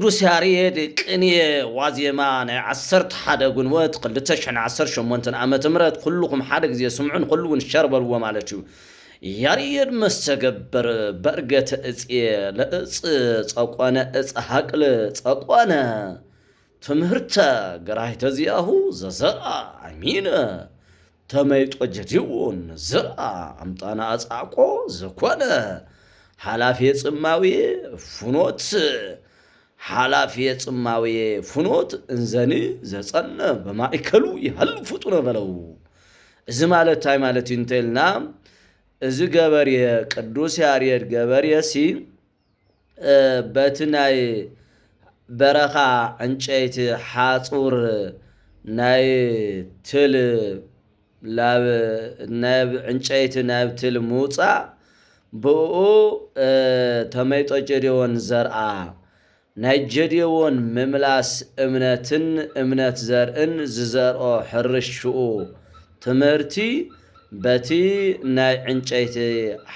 ቅዱስ ያሬድ ቅኔ ዋዜማ ናይ 11 ግንቦት 2018 ዓመተ ምህረት ኩልኩም ሓደ ግዜ ስምዑን ኩሉን ሸርበልዎ ማለት እዩ ያሬድ መስተገበር በርገተ እጽ ለእጽ ጸቆነ እጽ ሐቅል ጸቆነ ትምህርተ ገራይተ ዚያሁ ዘዘርአ አሚነ ተመይጦ ጀዲውን ዘርአ አምጣና አጻቆ ዘኮነ ሐላፊ ጽማዊ ፍኖት ሐላፊ ጽማዊ ፍኖት እንዘኒ ዘጸነ በማእከሉ ይሐልፉጡ ነበለው እዚ ማለት ታይ ማለት እንተልና እዚ ገበሬ ቅዱስ ያሬድ ገበሬ ሲ በትናይ በረኻ እንጨይት ሓጹር ናይ ትል ላብ ናይ እንጨይት ናይ ትል ሙጻ ብኡ ተመይጦ ጀዴዎን ዘርአ ናይ ጀዴዎን ምምላስ እምነት ዘርእን ዝዘርኦ ሕርሽኡ ትምህርቲ በቲ ናይ እንጨይት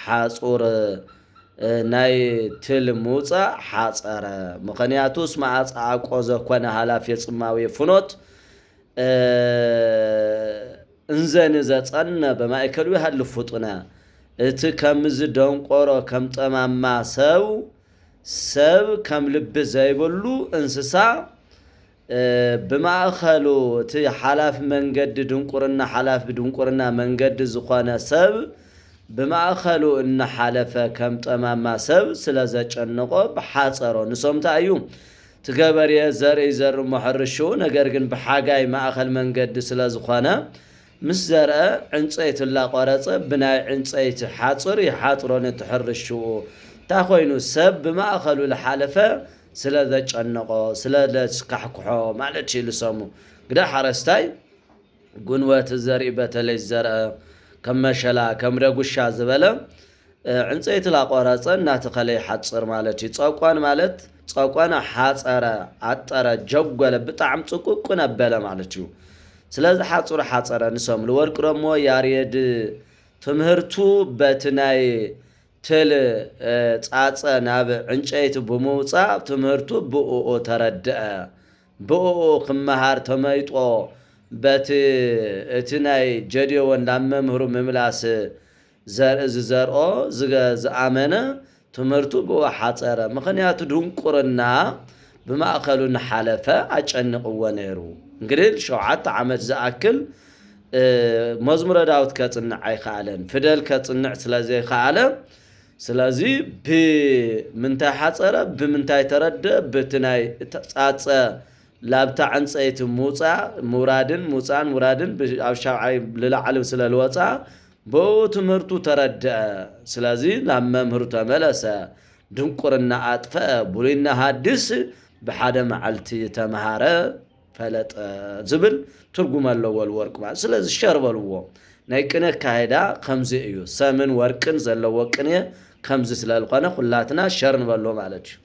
ሓጹር ናይ ትል ሙጻ ሓጸረ ምኽንያቱስ ማዓጻቆ ዘኮነ ሐላፊ ጽማዊ ፍኖት እንዘን ዘጸነ በማእከሉ ይሐልፉጡና እቲ ከምዝ ደንቆሮ ከም ጠማማ ሰብ ከም ልብ ዘይብሉ እንስሳ በማእከሉ እቲ ሐላፍ መንገድ ድንቁርና ሐላፍ ድንቁርና መንገድ ዝኾነ ሰብ በማእከሉ እና ሐለፈ ከም ጠማማ ሰብ ስለዘጨነቆ በሐጸሮ ንሶምታ እዩ ትገበሬ ዘር መሐርሹ ነገር ግን በሐጋይ ማእከል መንገድ ስለዝኾነ ምስ ዘርአ ዕንጨይት ላቆረጸ ብናይ ዕንጨይት ሓጹር ይሓጥሮን ትሕርሹ ታኾይኑ ሰብ በማእከሉ ለሐለፈ ስለዘጨነቆ ስለለስካሕኩሖ ማለት ይልሰሙ ግዳ ሓረስታይ ጉንወት ዘርኢ በተለይ ዘርአ ከም መሸላ ከም ረጉሻ ዝበለ ዕንጨይት ላቆረጸ እናተኸለ ይሓጽር ማለት እዩ ጸቋን ማለት ጸቋና ሓጸረ አጠረ ጀጎለ በጣም ጽቁቅ ነበለ ማለት እዩ ስለዚህ ሓጹር ሓጸረ ንሰም ለወርቅ ደሞ ያሬድ ትምህርቱ በትናይ ትል ጻጸ ናብ ዕንጨይት በመውጻ ትምህርቱ ብኡኡ ተረድአ ብኡኡ ክመሃር ተመይጦ በት እትናይ ጀዴዎን ላመምህሩ ምምላስ ዘርኦ ዝኣመነ ትምህርቱ ብኡ ሓጸረ ምኽንያቱ ድንቁርና በማእከሉ ንሓለፈ አጨንቅዎ ነይሩ እንግዲህ 7 ዓመት ዝኣክል መዝሙረ ዳዊት ከጽንዕ አይኻለን ፊደል ከጽንዕ ስለዚህ ይኻለ ስለዚህ ብምንታይ ሓጸረ ብምንታይ ተረደ በትናይ ጻጸ ላብታ ዕንጨይት ሙጻ ሙራድን ብሻውዓይ ለላዓለ ስለልወጻ ብኡ ትምህርቱ ተረደ ስለዚህ ላመምህሩ ተመለሰ ድንቁርና አጥፈ ቡሪና ሐዲስ በሓደ መዓልቲ ተመሃረ ፈለጠ ዝብል ትርጉም አለው ወልወርቅ ማለት ስለዚህ ሸርበልዎ ናይ ቅነ ካይዳ ከምዚ እዩ ሰምን ወርቅን ዘለዎ ቅነ ከምዚ ስለልኾነ ሁላትና ሸርን በሎ ማለት እዩ